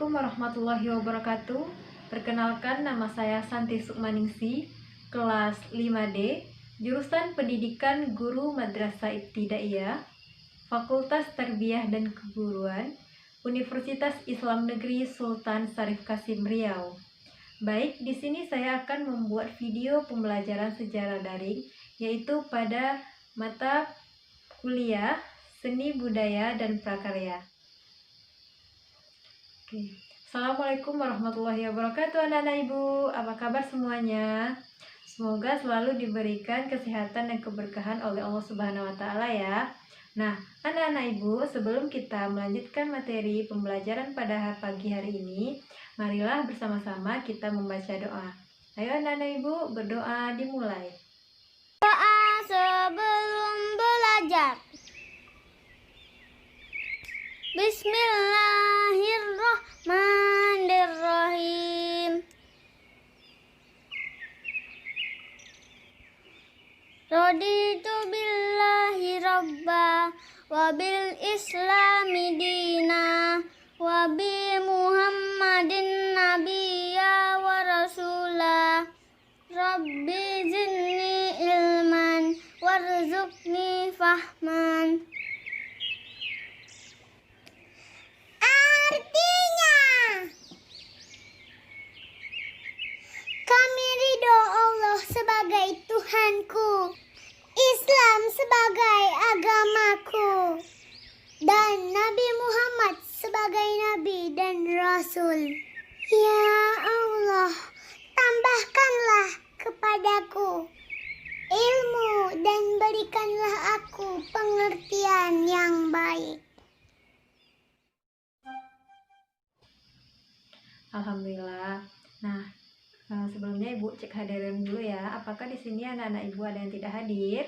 Assalamualaikum warahmatullahi wabarakatuh. Perkenalkan, nama saya Santi Sukmaningsi, kelas 5D, jurusan Pendidikan Guru Madrasah Ibtidaiyah, Fakultas Tarbiyah dan Keguruan, Universitas Islam Negeri Sultan Syarif Kasim Riau. Baik, di sini saya akan membuat video pembelajaran sejarah daring, yaitu pada mata kuliah Seni Budaya dan Prakarya. Assalamualaikum warahmatullahi wabarakatuh anak-anak ibu, apa kabar semuanya? Semoga selalu diberikan kesehatan dan keberkahan oleh Allah Subhanahu wa Ta'ala ya. Nah, anak-anak ibu, sebelum kita melanjutkan materi pembelajaran pada pagi hari ini, marilah bersama-sama kita membaca doa. Ayo anak-anak ibu, berdoa dimulai. Doa sebelum belajar. Bismillahirrahmanirrahim. Raditu billahi rabba wa bil islami dina wa bi muhammadin nabiyya wa rasula. Rabbi zidni ilman warzuqni fahman. Artinya, kami ridho Allah sebagai Tuhanku, Islam sebagai agamaku, dan Nabi Muhammad sebagai Nabi dan Rasul. Ya Allah, tambahkanlah kepadaku ilmu dan berikanlah aku pengertian yang baik. Alhamdulillah. Nah, sebelumnya ibu cek hadirin dulu ya. Apakah di sini anak-anak ibu ada yang tidak hadir?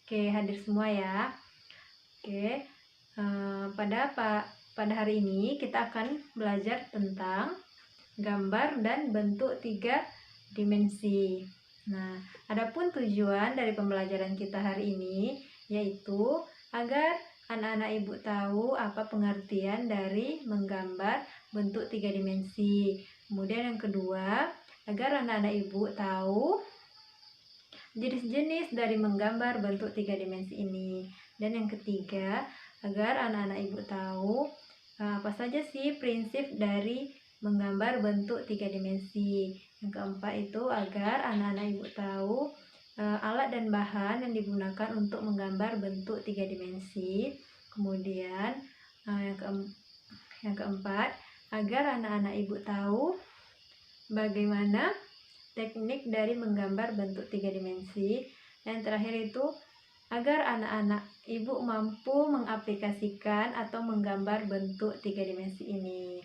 Oke, hadir semua ya. Oke, pada hari ini kita akan belajar tentang gambar dan bentuk 3 dimensi. Nah, adapun tujuan dari pembelajaran kita hari ini yaitu agar anak-anak ibu tahu apa pengertian dari menggambar bentuk 3 dimensi. Kemudian yang kedua, agar anak-anak ibu tahu jenis-jenis dari menggambar bentuk 3 dimensi ini. Dan yang ketiga, agar anak-anak ibu tahu apa saja sih prinsip dari menggambar bentuk 3 dimensi. Yang keempat itu agar anak-anak ibu tahu alat dan bahan yang digunakan untuk menggambar bentuk 3 dimensi. Kemudian yang keempat, agar anak-anak ibu tahu bagaimana teknik dari menggambar bentuk 3 dimensi. Dan terakhir itu agar anak-anak ibu mampu mengaplikasikan atau menggambar bentuk 3 dimensi ini.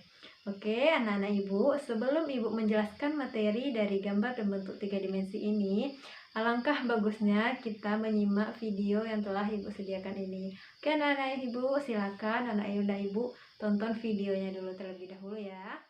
Oke, anak-anak ibu, sebelum ibu menjelaskan materi dari gambar dan bentuk 3 dimensi ini, alangkah bagusnya kita menyimak video yang telah ibu sediakan ini. Oke, anak-anak ibu, silakan anak ibu tonton videonya dulu terlebih dahulu ya.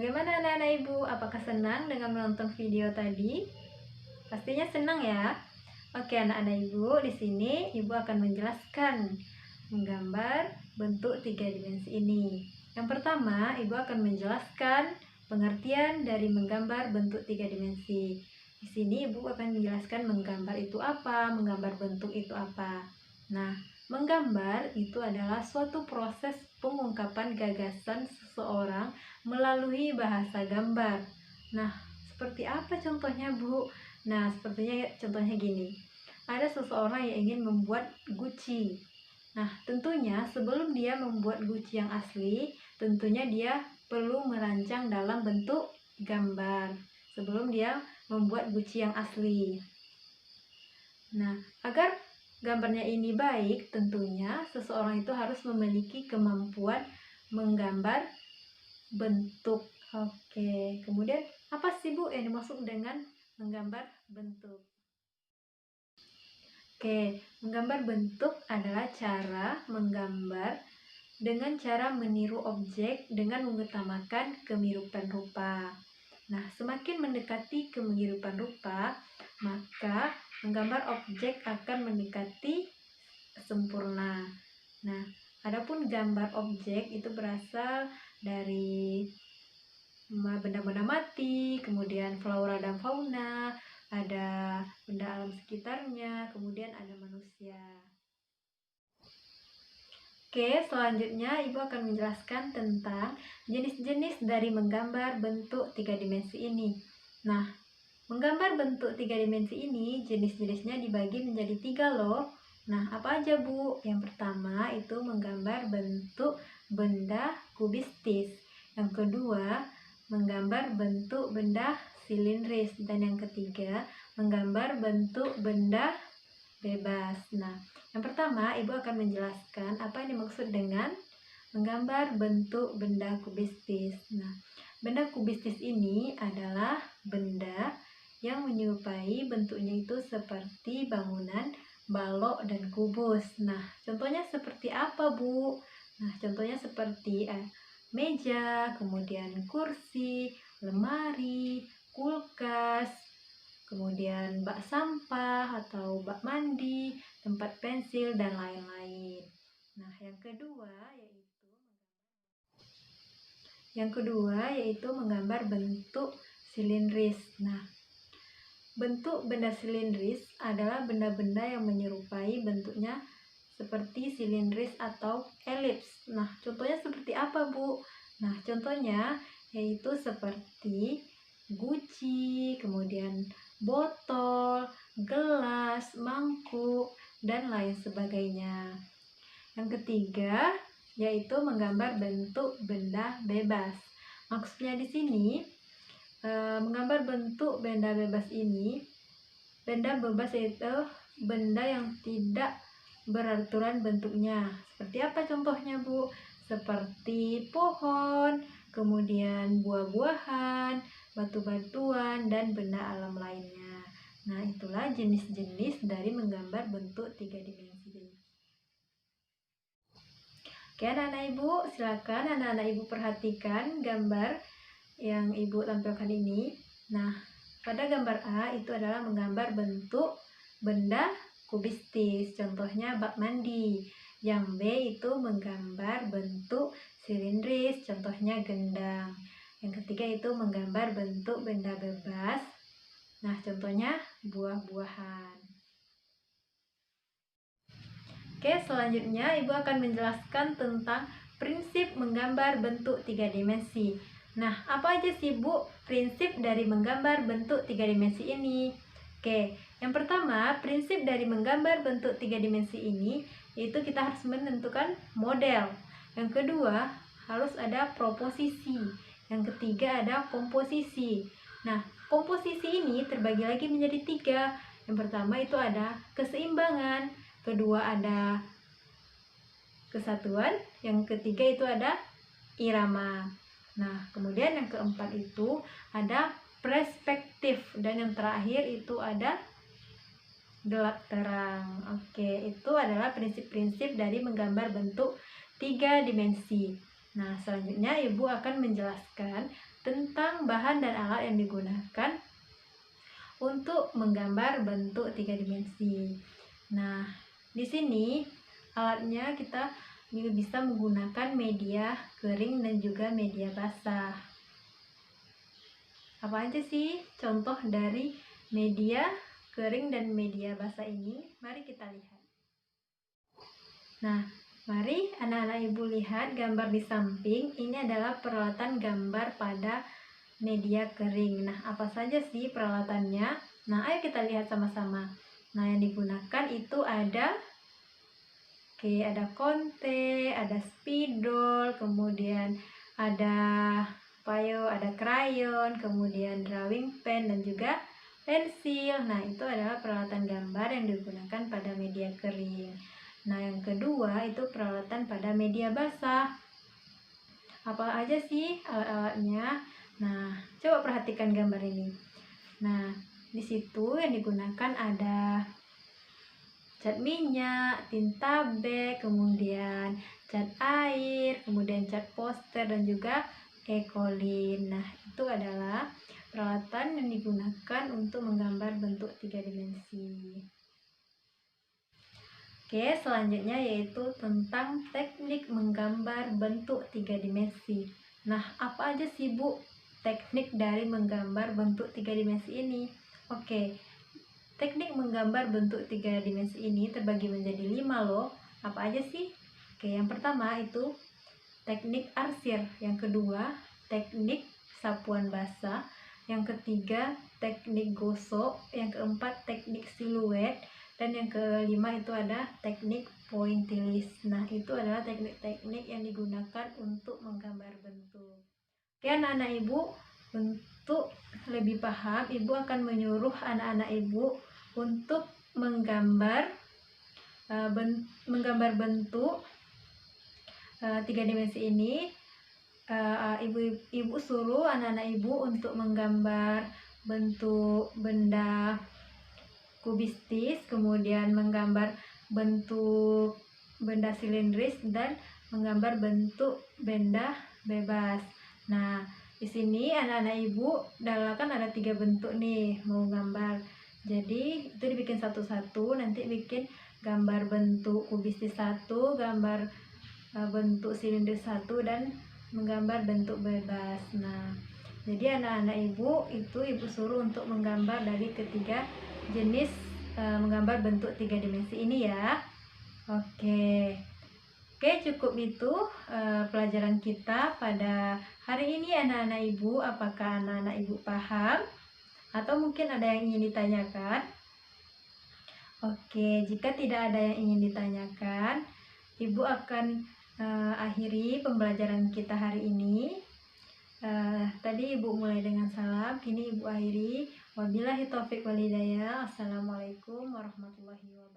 Bagaimana anak-anak ibu? Apakah senang dengan menonton video tadi? Pastinya senang ya. Oke anak-anak ibu, di sini ibu akan menjelaskan menggambar bentuk 3 dimensi ini. Yang pertama, ibu akan menjelaskan pengertian dari menggambar bentuk 3 dimensi. Di sini ibu akan menjelaskan menggambar itu apa, menggambar bentuk itu apa. Nah, menggambar itu adalah suatu proses pengungkapan gagasan seseorang melalui bahasa gambar. Nah, seperti apa contohnya, Bu? Nah, contohnya gini. Ada seseorang yang ingin membuat guci. Nah, tentunya sebelum dia membuat guci yang asli, tentunya dia perlu merancang dalam bentuk gambar sebelum dia membuat guci yang asli. Nah, agar gambarnya ini baik, tentunya seseorang itu harus memiliki kemampuan menggambar bentuk. Oke, kemudian apa sih Bu yang dimaksud dengan menggambar bentuk? Oke, menggambar bentuk adalah cara menggambar dengan cara meniru objek dengan mengutamakan kemiripan rupa. Nah, semakin mendekati kemiripan rupa, maka menggambar objek akan mendekati sempurna. Nah, adapun gambar objek itu berasal dari benda-benda mati, kemudian flora dan fauna, ada benda alam sekitarnya, kemudian ada manusia. Oke, selanjutnya ibu akan menjelaskan tentang jenis-jenis dari menggambar bentuk 3 dimensi ini. Nah, menggambar bentuk 3 dimensi ini jenis-jenisnya dibagi menjadi 3 loh. Nah, apa aja Bu? Yang pertama itu menggambar bentuk benda kubistis. Yang kedua, menggambar bentuk benda silindris. Dan yang ketiga, menggambar bentuk benda bebas. Nah, yang pertama, Ibu akan menjelaskan apa yang dimaksud dengan menggambar bentuk benda kubistis. Nah, benda kubistis ini adalah benda yang menyerupai bentuknya itu seperti bangunan, balok, dan kubus. Nah, contohnya seperti apa, Bu? Nah, contohnya seperti meja, kemudian kursi, lemari, kulkas, kemudian bak sampah atau bak mandi, tempat pensil, dan lain-lain. Nah, yang kedua yaitu menggambar bentuk silindris. Nah, bentuk benda silindris adalah benda-benda yang menyerupai bentuknya seperti silindris atau elips. Nah, contohnya seperti apa, Bu? Nah, contohnya yaitu seperti guci, kemudian botol, gelas, mangkuk, dan lain sebagainya. Yang ketiga yaitu menggambar bentuk benda bebas. Maksudnya di sini menggambar bentuk benda bebas ini, benda bebas yaitu benda yang tidak beraturan bentuknya. Seperti apa contohnya, Bu? Seperti pohon, kemudian buah-buahan, batu-batuan, dan benda alam lainnya. Nah, itulah jenis-jenis dari menggambar bentuk 3 dimensi. Oke, anak-anak Ibu, silakan anak-anak Ibu perhatikan gambar yang Ibu tampilkan ini. Nah, pada gambar A itu adalah menggambar bentuk benda kubistis, contohnya bak mandi. Yang B itu menggambar bentuk silindris, contohnya gendang. Yang ketiga itu menggambar bentuk benda bebas. Nah, contohnya buah-buahan. Oke, selanjutnya Ibu akan menjelaskan tentang prinsip menggambar bentuk 3 dimensi. Nah, apa aja sih Bu prinsip dari menggambar bentuk 3 dimensi ini? Oke, yang pertama, prinsip dari menggambar bentuk 3 dimensi ini yaitu kita harus menentukan model. Yang kedua, harus ada proposisi. Yang ketiga ada komposisi. Nah, komposisi ini terbagi lagi menjadi 3. Yang pertama itu ada keseimbangan, kedua ada kesatuan, yang ketiga itu ada irama. Nah, kemudian yang keempat itu ada perspektif, dan yang terakhir itu ada gelap terang. Oke, itu adalah prinsip-prinsip dari menggambar bentuk 3 dimensi. Nah, selanjutnya Ibu akan menjelaskan tentang bahan dan alat yang digunakan untuk menggambar bentuk 3 dimensi. Nah, di sini alatnya kita juga bisa menggunakan media kering dan juga media basah. Apa aja sih contoh dari media kering dan media basah ini? Mari kita lihat. Nah, mari anak-anak ibu lihat gambar di samping. Ini adalah peralatan gambar pada media kering. Nah, apa saja sih peralatannya? Nah, ayo kita lihat sama-sama. Nah, yang digunakan itu ada konte, ada spidol, kemudian ada ada krayon, kemudian drawing pen dan juga pensil. Nah, itu adalah peralatan gambar yang digunakan pada media kering. Nah, yang kedua itu peralatan pada media basah. Apa aja sih alat-alatnya? Nah, coba perhatikan gambar ini. Nah, di situ yang digunakan ada cat minyak, tinta bek, kemudian cat air, kemudian cat poster dan juga ekolin. Nah, itu adalah peralatan yang digunakan untuk menggambar bentuk 3 dimensi. Oke, selanjutnya yaitu tentang teknik menggambar bentuk 3 dimensi. Nah, apa aja sih Bu teknik dari menggambar bentuk 3 dimensi ini? Oke, teknik menggambar bentuk 3 dimensi ini terbagi menjadi 5 loh. Apa aja sih? Oke, yang pertama itu teknik arsir, yang kedua teknik sapuan basah, yang ketiga teknik gosok, yang keempat teknik siluet, dan yang kelima itu ada teknik pointillis. Nah, itu adalah teknik-teknik yang digunakan untuk menggambar bentuk. Oke, anak-anak ibu, untuk lebih paham, ibu akan menyuruh anak-anak ibu untuk menggambar bentuk 3 dimensi ini. Ibu suruh anak-anak ibu untuk menggambar bentuk benda kubistis, kemudian menggambar bentuk benda silindris, dan menggambar bentuk benda bebas. Nah, di sini anak-anak ibu kan ada 3 bentuk nih mau gambar. Jadi itu dibikin satu-satu, nanti bikin gambar bentuk kubistis 1, gambar bentuk silindris 1, dan menggambar bentuk bebas. Nah, jadi anak-anak ibu itu ibu suruh untuk menggambar dari ketiga jenis menggambar bentuk 3 dimensi ini ya. Oke, cukup itu pelajaran kita pada hari ini anak-anak ibu. Apakah anak-anak ibu paham? Atau mungkin ada yang ingin ditanyakan? Oke, jika tidak ada yang ingin ditanyakan, ibu akan akhiri pembelajaran kita hari ini. Tadi ibu mulai dengan salam, kini ibu akhiri. Wabillahi taufiq wal hidayah. Assalamualaikum warahmatullahi wabarakatuh.